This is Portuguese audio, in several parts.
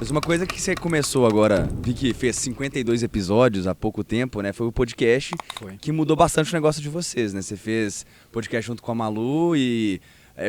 Mas uma coisa que você começou agora, vi que fez 52 episódios há pouco tempo, né? Foi o podcast que mudou bastante o negócio de vocês, né? Você fez podcast junto com a Malu e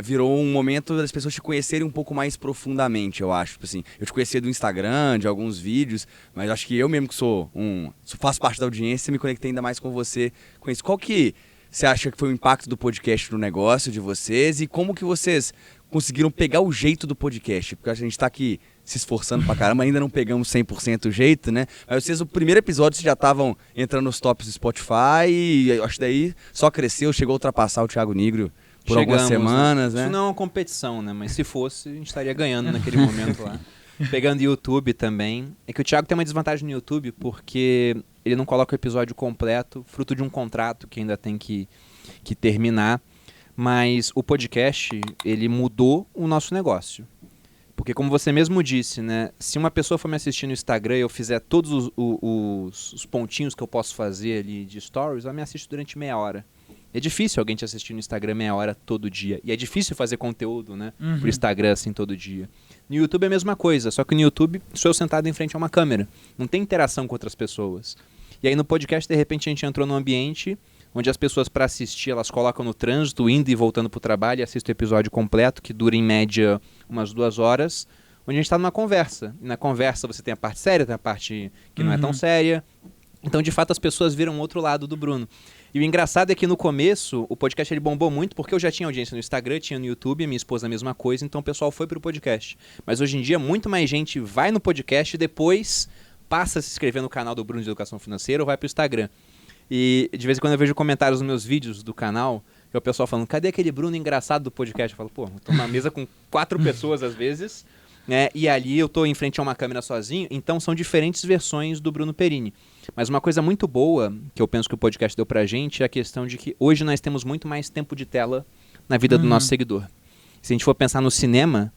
virou um momento das pessoas te conhecerem um pouco mais profundamente, eu acho. Tipo assim, eu te conhecia do Instagram, de alguns vídeos, mas acho que eu mesmo que faço parte da audiência, me conectei ainda mais com você, com isso. Qual que você acha que foi o impacto do podcast no negócio de vocês e como que vocês conseguiram pegar o jeito do podcast? Porque a gente tá aqui se esforçando pra caramba, ainda não pegamos 100% o jeito, né? Mas vocês, o primeiro episódio, vocês já estavam entrando nos tops do Spotify e acho que daí só cresceu, chegou a ultrapassar o Thiago Nigro por algumas semanas, né? Isso não é uma competição, né? Mas se fosse, a gente estaria ganhando naquele momento lá. Pegando YouTube também. É que o Thiago tem uma desvantagem no YouTube porque ele não coloca o episódio completo, fruto de um contrato que ainda tem que terminar. Mas o podcast, ele mudou o nosso negócio. Porque como você mesmo disse, né? Se uma pessoa for me assistir no Instagram e eu fizer todos os pontinhos que eu posso fazer ali de stories, ela me assiste durante meia hora. É difícil alguém te assistir no Instagram meia hora todo dia. E é difícil fazer conteúdo, né? Pro Instagram assim todo dia. No YouTube é a mesma coisa, só que no YouTube sou eu sentado em frente a uma câmera. Não tem interação com outras pessoas. E aí no podcast, de repente, a gente entrou num ambiente onde as pessoas, para assistir, elas colocam no trânsito, indo e voltando pro trabalho, e assistem o episódio completo, que dura em média umas 2 horas, onde a gente está numa conversa. E na conversa você tem a parte séria, tem a parte que não é tão séria. Então, de fato, as pessoas viram outro lado do Bruno. E o engraçado é que no começo, o podcast ele bombou muito, porque eu já tinha audiência no Instagram, tinha no YouTube, minha esposa a mesma coisa, então o pessoal foi pro podcast. Mas hoje em dia, muito mais gente vai no podcast e depois passa a se inscrever no canal do Bruno de Educação Financeira ou vai pro Instagram. E de vez em quando eu vejo comentários nos meus vídeos do canal, que é o pessoal falando, cadê aquele Bruno engraçado do podcast? Eu falo, pô, eu tô numa mesa com 4 pessoas às vezes, né? E ali eu tô em frente a uma câmera sozinho, então são diferentes versões do Bruno Perini. Mas uma coisa muito boa, que eu penso que o podcast deu pra gente, é a questão de que hoje nós temos muito mais tempo de tela na vida do nosso seguidor. Se a gente for pensar no cinema,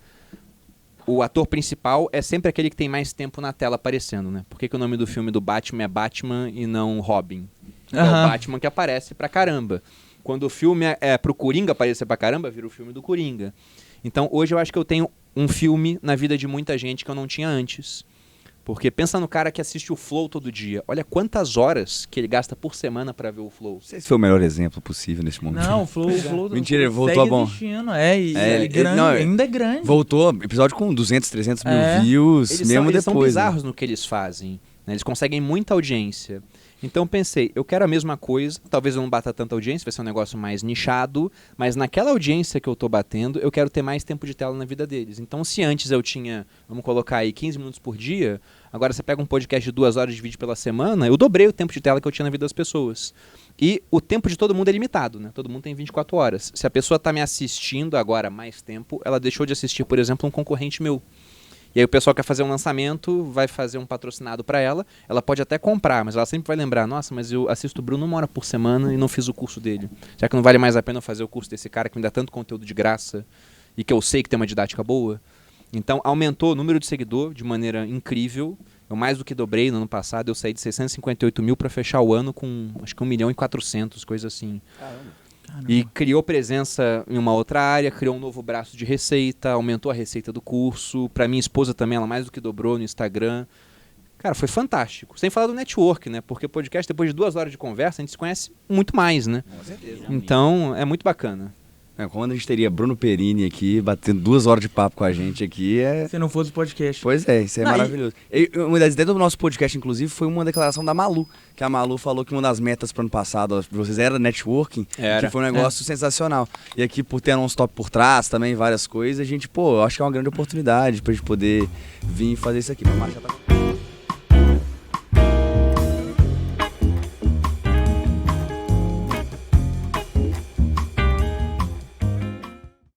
o ator principal é sempre aquele que tem mais tempo na tela aparecendo, né? Por que o nome do filme do Batman é Batman e não Robin? É o Batman que aparece pra caramba. Quando o filme é pro Coringa aparecer pra caramba, vira o filme do Coringa. Então hoje eu acho que eu tenho um filme na vida de muita gente que eu não tinha antes. Porque pensa no cara que assiste o Flow todo dia. Olha quantas horas que ele gasta por semana pra ver o Flow. Não sei se foi o melhor exemplo possível nesse momento. Não, o Flow Mentira, ele voltou a bom. Ainda é grande. Voltou, episódio com 200, 300 mil views, Eles são bizarros, né? no que eles fazem. Né? Eles conseguem muita audiência. Então pensei, eu quero a mesma coisa, talvez eu não bata tanta audiência, vai ser um negócio mais nichado, mas naquela audiência que eu tô batendo, eu quero ter mais tempo de tela na vida deles. Então se antes eu tinha, vamos colocar aí, 15 minutos por dia, agora você pega um podcast de 2 horas de vídeo pela semana, eu dobrei o tempo de tela que eu tinha na vida das pessoas. E o tempo de todo mundo é limitado, né? Todo mundo tem 24 horas. Se a pessoa tá me assistindo agora mais tempo, ela deixou de assistir, por exemplo, um concorrente meu. E aí o pessoal quer fazer um lançamento, vai fazer um patrocinado para ela, ela pode até comprar, mas ela sempre vai lembrar, nossa, mas eu assisto o Bruno 1 hora por semana e não fiz o curso dele. Já que não vale mais a pena eu fazer o curso desse cara que me dá tanto conteúdo de graça e que eu sei que tem uma didática boa. Então aumentou o número de seguidor de maneira incrível. Eu mais do que dobrei no ano passado, eu saí de 658 mil para fechar o ano com acho que 1.400.000, coisa assim. Caramba. E criou presença em uma outra área, criou um novo braço de receita, aumentou a receita do curso. Para minha esposa também, ela mais do que dobrou no Instagram. Cara, foi fantástico. Sem falar do network, né? Porque o podcast, depois de 2 horas de conversa, a gente se conhece muito mais, né? Com certeza. Então, é muito bacana. Quando a gente teria Bruno Perini aqui, batendo 2 horas de papo com a gente aqui, Se não fosse o podcast. Pois é, isso é maravilhoso. Uma das ideias do nosso podcast, inclusive, foi uma declaração da Malu, que a Malu falou que uma das metas para o ano passado de vocês era networking, que foi um negócio sensacional. E aqui, por ter um stop por trás também, várias coisas, a gente, acho que é uma grande oportunidade pra gente poder vir fazer isso aqui. Mas já tá...